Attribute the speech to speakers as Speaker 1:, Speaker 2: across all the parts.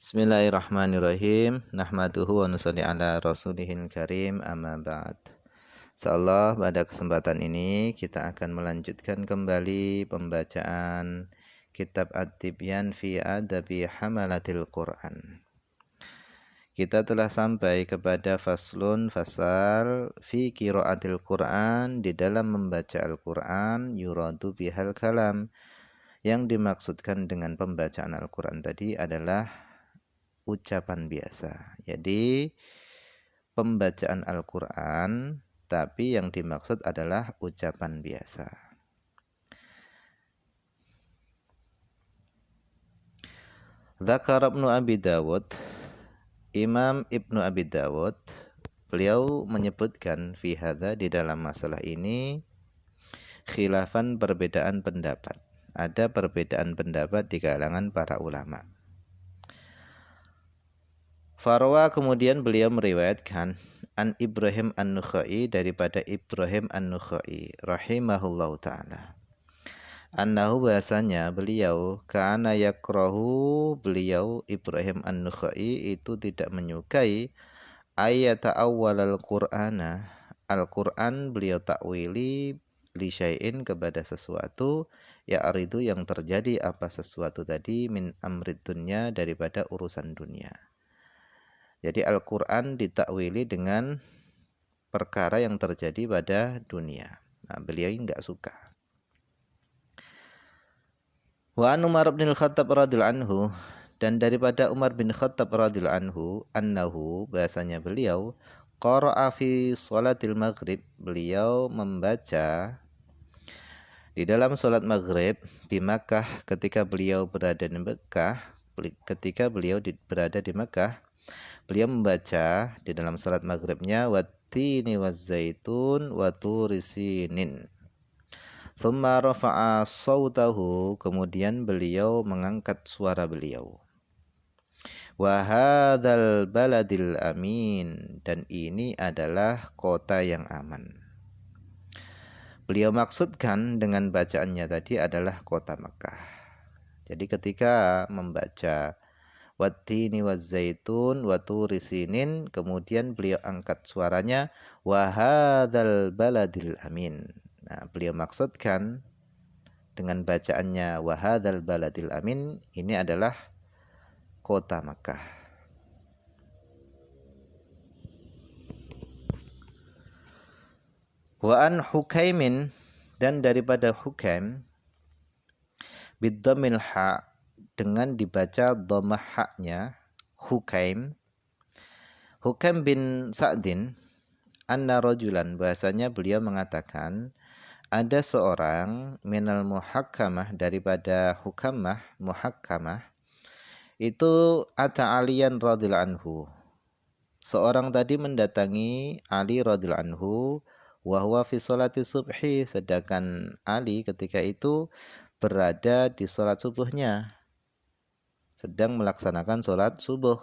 Speaker 1: Bismillahirrahmanirrahim. Nahmaduhu wa nusalli ala rasulihil karim, amma ba'd. Insyaallah pada kesempatan ini kita akan melanjutkan kembali pembacaan kitab At-Tibyan fi Adabi Hamalatil Quran. Kita telah sampai kepada fasal fi qiraatil Quran, di dalam membaca Al-Quran yuradu bihal kalam. Yang dimaksudkan dengan pembacaan Al-Quran tadi adalah ucapan biasa. Jadi pembacaan Al-Quran, tapi yang dimaksud adalah ucapan biasa. Dzakar Ibnu Abi Dawud, Imam Ibnu Abi Dawud, beliau menyebutkan fi hadza, di dalam masalah ini, khilafan, perbedaan pendapat. Ada perbedaan pendapat di kalangan para ulama. Farwa, kemudian beliau meriwayatkan an Ibrahim An-Nukhai, daripada Ibrahim An-Nukhai rahimahullahu ta'ala, annahu, bahasanya beliau, kana yakrahu, beliau Ibrahim An-Nukhai itu tidak menyukai ayata awwal al-Qur'ana, Al-Quran beliau takwili li syai'in, kepada sesuatu, ya aridu, yang terjadi, apa sesuatu tadi, min amrid dunya, daripada urusan dunia. Jadi Al-Quran ditakwili dengan perkara yang terjadi pada dunia. Nah, beliau ini enggak suka. Wa an Umar bin Khattab radhiyallahu anhu, dan daripada Umar bin Khattab radhiyallahu anhu, annahu, bahasanya beliau, qara'a fi sholatil maghrib, beliau membaca di dalam sholat maghrib di Makkah, ketika beliau berada di Makkah, beliau membaca di dalam salat maghribnya wattini wazzaitun wa turi sinin. Thumma rafa'a sautahu, kemudian beliau mengangkat suara beliau. Wa hadzal baladil amin, dan ini adalah kota yang aman. Beliau maksudkan dengan bacaannya tadi adalah kota Mekah. Jadi ketika membaca wattini wazzaitun wa turi sinin, kemudian beliau angkat suaranya wa hadzal baladil amin. Nah, beliau maksudkan dengan bacaannya wa hadzal baladil amin, ini adalah kota Makkah. Wa an Hukaimin, dan daripada Hukaim, bidhammil ha, dengan dibaca dhammah haknya, Hukaim, Hukaim bin Sa'din, anna rajulan, bahasanya beliau mengatakan, ada seorang minal muhakkamah, daripada hukamah, muhakkamah, itu ata Aliyan radhiyallahu anhu, seorang tadi mendatangi Ali radhiyallahu anhu, wa huwa fi sholati subhi, sedangkan Ali ketika itu berada di sholat subuhnya, sedang melaksanakan sholat subuh.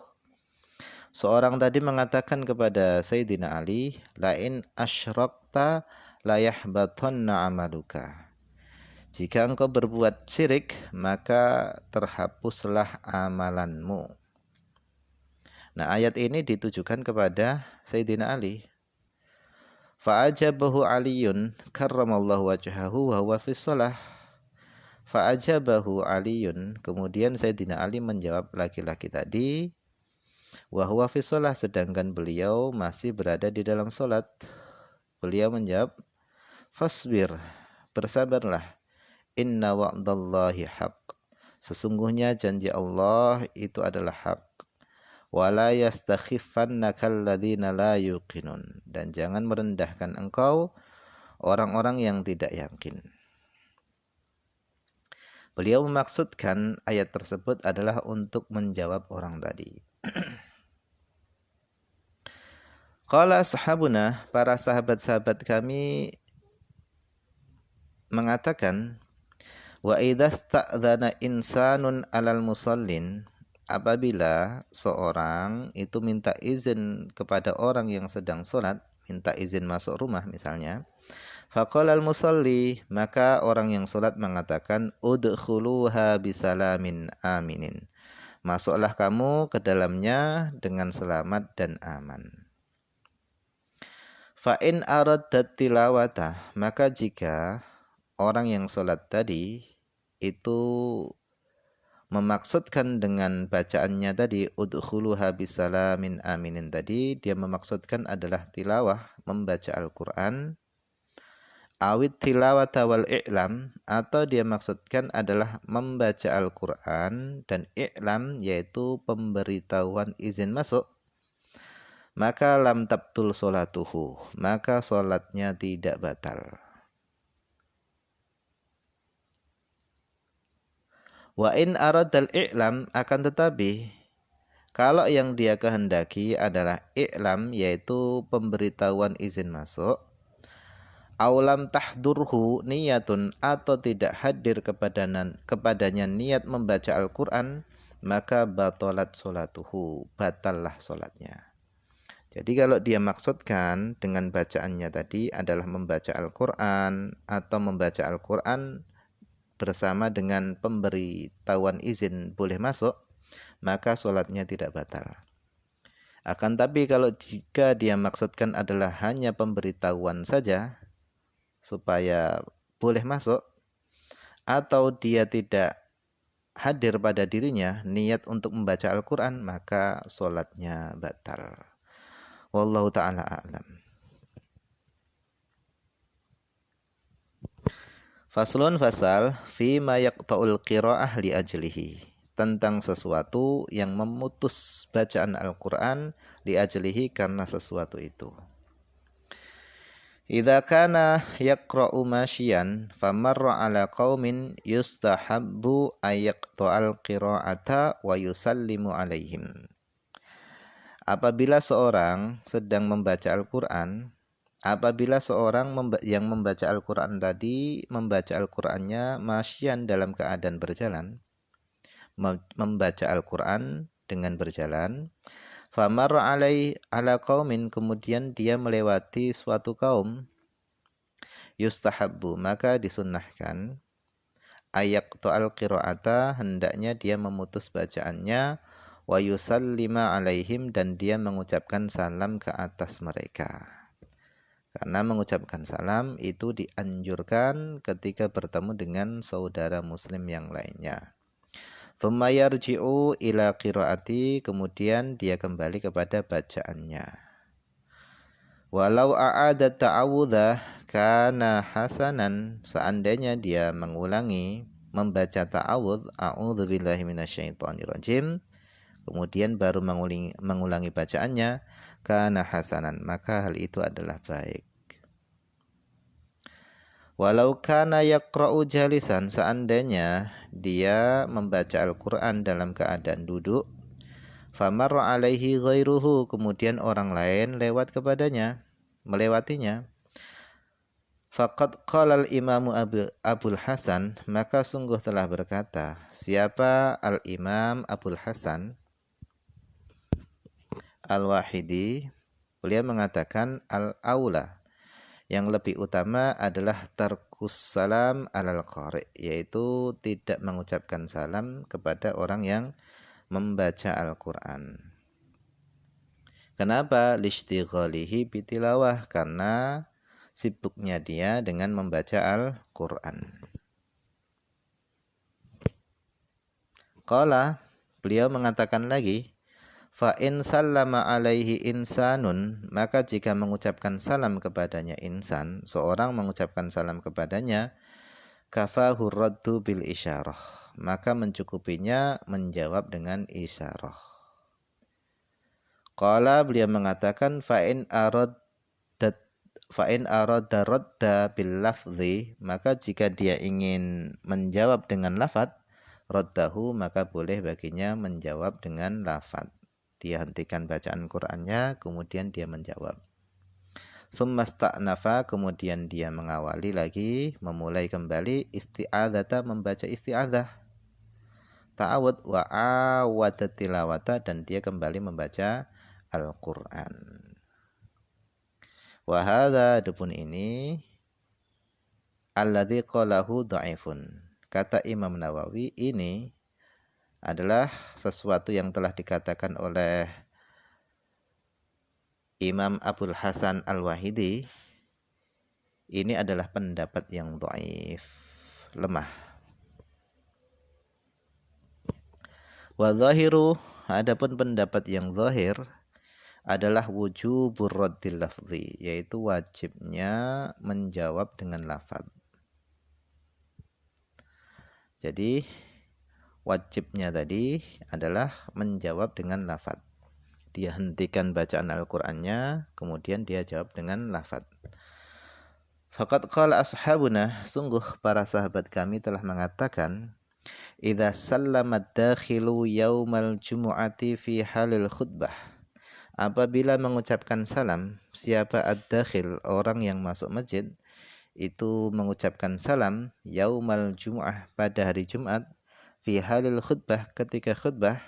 Speaker 1: Seorang tadi mengatakan kepada Sayyidina Ali, lain asyrakta layahbatanna amaluka, jika engkau berbuat syirik, maka terhapuslah amalanmu. Nah, ayat ini ditujukan kepada Sayyidina Ali. Fa'ajabahu Aliyun karramallahu wajhahu wa huwa fi shalah. Fa'ajabahu Aliyun, kemudian Sayyidina Ali menjawab laki-laki tadi, wa huwa fi shalah, sedangkan beliau masih berada di dalam salat. Beliau menjawab, fasbir, bersabarlah, inna wa'dallahi haqq, sesungguhnya janji Allah itu adalah hak. Wala yastakhifannaka alladzina la yuqinun, dan jangan merendahkan engkau orang-orang yang tidak yakin. Beliau memaksudkan ayat tersebut adalah untuk menjawab orang tadi. Qala sahabuna, para sahabat-sahabat kami mengatakan, wa idasta'dzana insanun alal musallin, apabila seorang itu minta izin kepada orang yang sedang sholat, minta izin masuk rumah misalnya, faqala al-musalli, maka orang yang sholat mengatakan udkhuluha bisalamin aminin, Masuklah kamu ke dalamnya dengan selamat dan aman. Fa in aradat tilawata, maka jika orang yang sholat tadi itu memaksudkan dengan bacaannya tadi udkhuluha bisalamin aminin tadi, dia memaksudkan adalah tilawah, membaca Al-Qur'an, awit tilawata wal i'lam, atau dia maksudkan adalah membaca Al-Qur'an dan i'lam yaitu pemberitahuan izin masuk, maka lam tabtul sholatuhu, maka sholatnya tidak batal. Wa in aradal i'lam, akan tetapi kalau yang dia kehendaki adalah i'lam yaitu pemberitahuan izin masuk, aulam tahdurhu niyatun, atau tidak hadir kepadanya niat membaca Al-Qur'an, maka batalat sholatuhu, batallah sholatnya. Jadi kalau dia maksudkan dengan bacaannya tadi adalah membaca Al-Qur'an atau membaca Al-Qur'an bersama dengan pemberitahuan izin boleh masuk, maka sholatnya tidak batal. Akan tapi kalau jika dia maksudkan adalah hanya pemberitahuan saja supaya boleh masuk, atau dia tidak hadir pada dirinya niat untuk membaca Al-Qur'an, maka sholatnya batal. Wallahu ta'ala a'lam. Faslun fasal fi ma yaqta'ul qira'ah li ajlihi, tentang sesuatu yang memutus bacaan Al-Qur'an li ajlihi, karena sesuatu itu. Idza kana yaqra'u masyian famarra ala qaumin yustahabbu ayaqta'al qira'ata wa yusallimu alaihim. Apabila seorang sedang membaca Al-Qur'an, apabila seorang yang membaca Al-Qur'an tadi membaca Al-Qur'annya masyian dalam keadaan berjalan, membaca Al-Qur'an dengan berjalan, famarra ala qaumin, kemudian dia melewati suatu kaum, yustahabbu, maka disunnahkan, ayaqta'al qira'ata, hendaknya dia memutus bacaannya, wa yusallima alaihim, dan dia mengucapkan salam ke atas mereka. Karena mengucapkan salam itu dianjurkan ketika bertemu dengan saudara muslim yang lainnya. Thumma yarji'u ila qiraati, kemudian dia kembali kepada bacaannya. Walau a'ada ta'awudhah kana hasanan, seandainya dia mengulangi membaca ta'awudh, a'udzubillahi minasyaitonirrajim, kemudian baru mengulangi bacaannya, kana hasanan, maka hal itu adalah baik. Walau kana yaqra'u jalisan, seandainya dia membaca Al-Qur'an dalam keadaan duduk, famarra alaihi ghairuhu, kemudian orang lain lewat kepadanya, melewatinya, faqad qala al-imamu Abul Hasan, maka sungguh telah berkata siapa al-imam Abul Hasan Al-Wahidi, beliau mengatakan al-aula, yang lebih utama adalah tarkus salam alal qari, yaitu tidak mengucapkan salam kepada orang yang membaca Al-Qur'an. Kenapa? Lishtighalihi bitilawah, karena sibuknya dia dengan membaca Al-Qur'an. Qala, beliau mengatakan lagi, fa in sallama alaihi insanun, maka jika mengucapkan salam kepadanya insan, seorang mengucapkan salam kepadanya, kafahu raddu bil isyarah, maka mencukupinya menjawab dengan isyarah. Qala, beliau mengatakan fa in arada radda bil lafzi, maka jika dia ingin menjawab dengan lafaz, raddahu, maka boleh baginya menjawab dengan lafaz. Dia hentikan bacaan Qur'annya, kemudian dia menjawab. Tsumasta'nafa, kemudian dia mengawali lagi, memulai kembali isti'adzata, membaca isti'adzah, ta'awud, wa awada tilawata, dan dia kembali membaca Al-Qur'an. Wa hadza, adapun ini, alladzi qalahu dha'ifun, kata Imam Nawawi, ini adalah sesuatu yang telah dikatakan oleh Imam Abul Hasan Al-Wahidi. Ini adalah pendapat yang dhaif, lemah. Wa zahiru, adapun pendapat yang zahir adalah wujubur raddil lafzi, yaitu wajibnya menjawab dengan lafaz. Jadi wajibnya tadi adalah menjawab dengan lafaz. Dia hentikan bacaan Al-Qur'annya, kemudian dia jawab dengan lafaz. Faqad qala ashabuna, sungguh para sahabat kami telah mengatakan, idza sallama ad-dakhilu yaumal jumu'ati fi halil khutbah. Apabila mengucapkan salam, siapa ad-dakhil, orang yang masuk masjid, itu mengucapkan salam yaumal jumu'ah, pada hari Jumat, fi halil khutbah, ketika khutbah,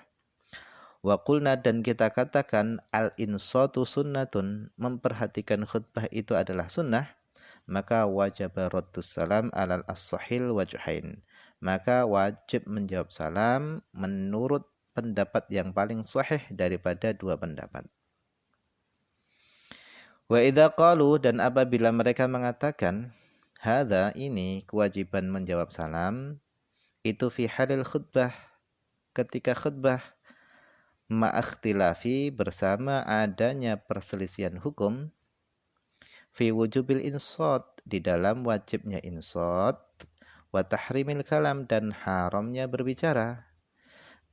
Speaker 1: wa qulna, dan kita katakan al-insatu sunnatun, memperhatikan khutbah itu adalah sunnah, maka wajib raddus salam alal as-sahil wajhain, maka wajib menjawab salam menurut pendapat yang paling sahih daripada dua pendapat. Wa idza qalu, dan apabila mereka mengatakan hadza, ini kewajiban menjawab salam itu fi halil khutbah, ketika khutbah, ma'akhtilafi, bersama adanya perselisihan hukum, fi wujubil insot, di dalam wajibnya insot, wa tahrimil kalam, dan haramnya berbicara.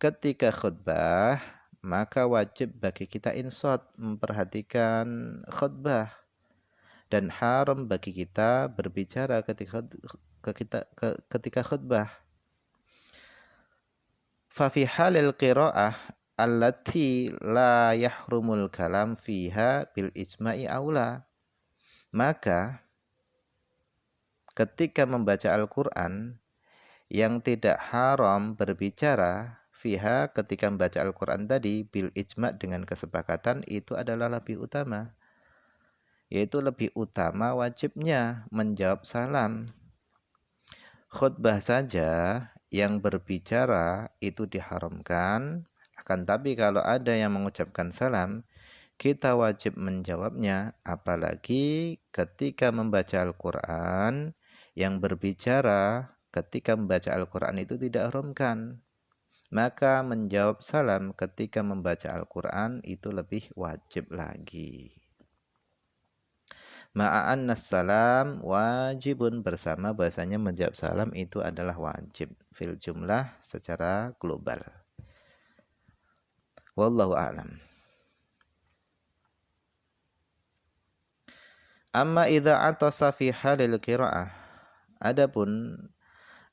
Speaker 1: Ketika khutbah, maka wajib bagi kita insot, memperhatikan khutbah, dan haram bagi kita berbicara ketika khutbah. Fa fi halil qiraah allati la yahrumul kalam fiha bil ijma'i aula, maka ketika membaca Al-Qur'an yang tidak haram berbicara fiha, ketika membaca Al-Qur'an tadi, bil ijma', dengan kesepakatan, itu adalah lebih utama, yaitu lebih utama wajibnya menjawab salam. Khutbah saja yang berbicara itu diharamkan, akan tapi kalau ada yang mengucapkan salam, kita wajib menjawabnya, apalagi ketika membaca Al-Qur'an yang berbicara, ketika membaca Al-Qur'an itu tidak haramkan, maka menjawab salam ketika membaca Al-Qur'an itu lebih wajib lagi. Ma'annas salam wajibun, bersama bahasanya menjawab salam itu adalah wajib fil jumlah, secara global. Wallahu a'lam. Amma idza atasa fi halil qiraah, adapun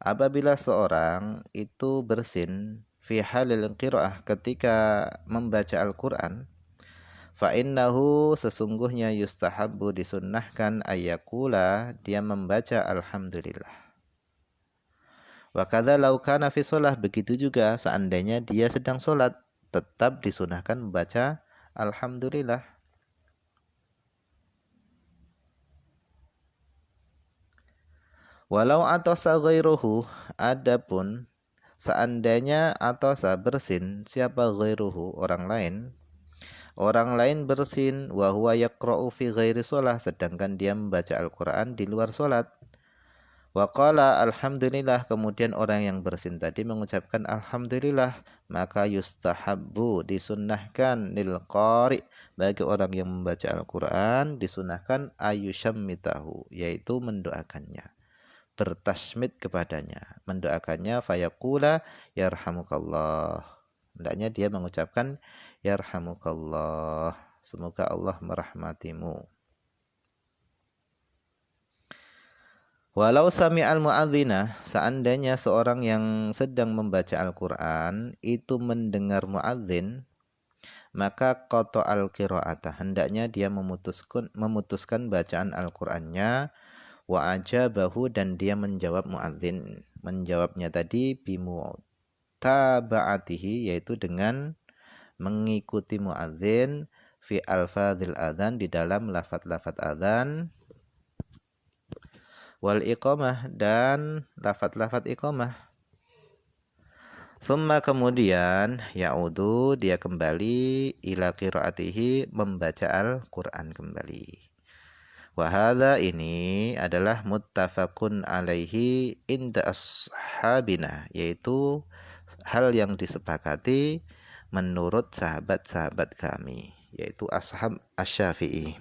Speaker 1: apabila seorang itu bersin fi halil qiraah, ketika membaca Al-Qur'an, fa innahu, sesungguhnya yustahabbu, disunnahkan, ayyakula, dia membaca alhamdulillah. Wa kadza law kana fi shalah, begitu juga seandainya dia sedang salat, tetap disunahkan membaca alhamdulillah. Walau atasa ghairuhu, adapun seandainya atasa bersin siapa ghairuhu, orang lain bersin, wa huwa yaqra'u fi ghairi shalah, sedangkan dia membaca Al-Qur'an di luar salat. Wa qala alhamdulillah, kemudian orang yang bersin tadi mengucapkan alhamdulillah, maka yustahabbu, disunnahkan, lil qari', bagi orang yang membaca Al-Qur'an, disunnahkan ayyushammitahu, yaitu mendoakannya, bertasmid kepadanya, mendoakannya, fayaqula yarhamukallah, hendaknya dia mengucapkan yarhamukallah, semoga Allah merahmatimu. Walau sami'al mu'adzina, seandainya seorang yang sedang membaca Al-Qur'an itu mendengar muadzin, maka qata'al qira'ata, hendaknya dia memutuskan bacaan Al-Qur'annya, wa ajabahu, dan dia menjawab muadzin. Menjawabnya tadi bimutaba'atihi, yaitu dengan mengikuti muadzin, fi alfadzil adzan, di dalam lafaz-lafaz adzan, wal iqamah, dan lafaz-lafaz iqamah. Thumma kemudian ya'udu dia kembali ila qiraatihi membaca Al-Qur'an kembali. Wa hadza ini adalah muttafaqun alaihi inda ashabina, yaitu hal yang disepakati menurut sahabat-sahabat kami, yaitu ashab Asy-Syafi'i.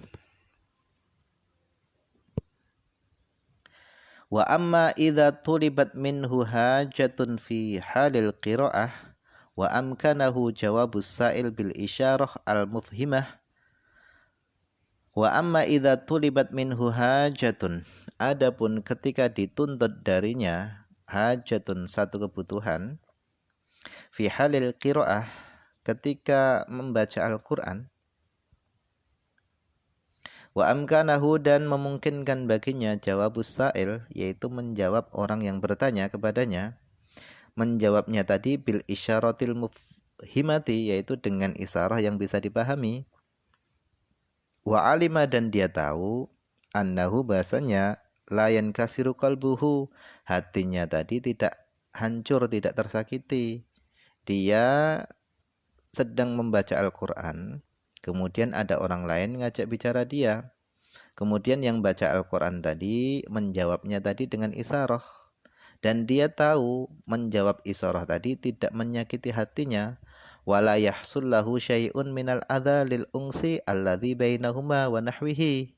Speaker 1: Wa amma idza tulibat minhu hajatun fi halil qiraah wa amkanahu jawabus sa'il bil isyarah al mufhimah. Wa amma idza tulibat minhu hajatun, adapun ketika dituntut darinya hajatun satu kebutuhan fi halil qiraah ketika membaca Al-Qur'an, wa amkanahu dan memungkinkan baginya jawabus sa'il yaitu menjawab orang yang bertanya kepadanya, menjawabnya tadi bil isyaratil mufhimati yaitu dengan isyarah yang bisa dipahami. Wa alima dan dia tahu annahu bahasanya layan kasiru qalbuhu, hatinya tadi tidak hancur, tidak tersakiti. Dia sedang membaca Al-Qur'an, kemudian ada orang lain ngajak bicara dia. Kemudian yang baca Al-Qur'an tadi menjawabnya tadi dengan isyarah. Dan dia tahu menjawab isyarah tadi tidak menyakiti hatinya. Wala yahsul lahu syai'un minal adza lil ungsi alladzi bainahuma wa nahwihi.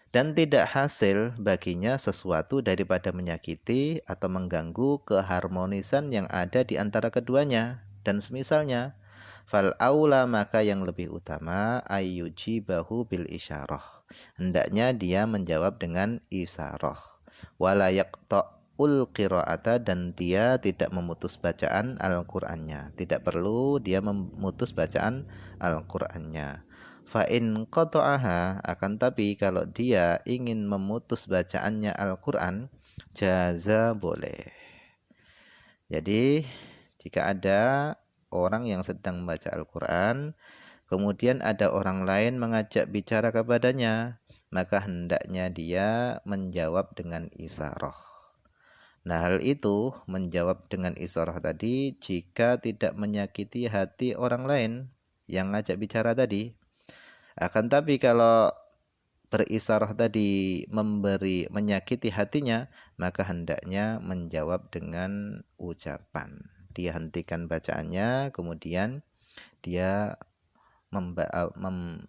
Speaker 1: Dan tidak hasil baginya sesuatu daripada menyakiti atau mengganggu keharmonisan yang ada di antara keduanya dan semisalnya. Fal aula maka yang lebih utama ayyujibahu bil isyarah. Hendaknya dia menjawab dengan isyarah. Wala yaqta'ul qira'ata dan dia tidak memutus bacaan Al-Qur'annya. Tidak perlu dia memutus bacaan Al-Qur'annya. Fa in qata'aha, akan tapi kalau dia ingin memutus bacaannya Al-Qur'an, jaza boleh. Jadi jika ada orang yang sedang membaca Al-Qur'an, kemudian ada orang lain mengajak bicara kepadanya, maka hendaknya dia menjawab dengan isyarah. Nah, hal itu menjawab dengan isyarah tadi jika tidak menyakiti hati orang lain yang ngajak bicara tadi. Akan tapi kalau berisyarah tadi menyakiti hatinya, maka hendaknya menjawab dengan ucapan. Dia hentikan bacaannya, kemudian dia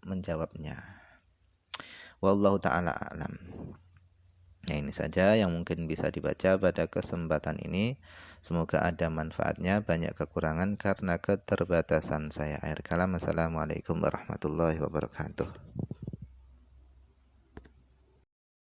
Speaker 1: menjawabnya. Wallahu ta'ala a'lam. Nah, ini saja yang mungkin bisa dibaca pada kesempatan ini. Semoga ada manfaatnya, banyak kekurangan karena keterbatasan saya. Akhir kalam, assalamualaikum warahmatullahi wabarakatuh.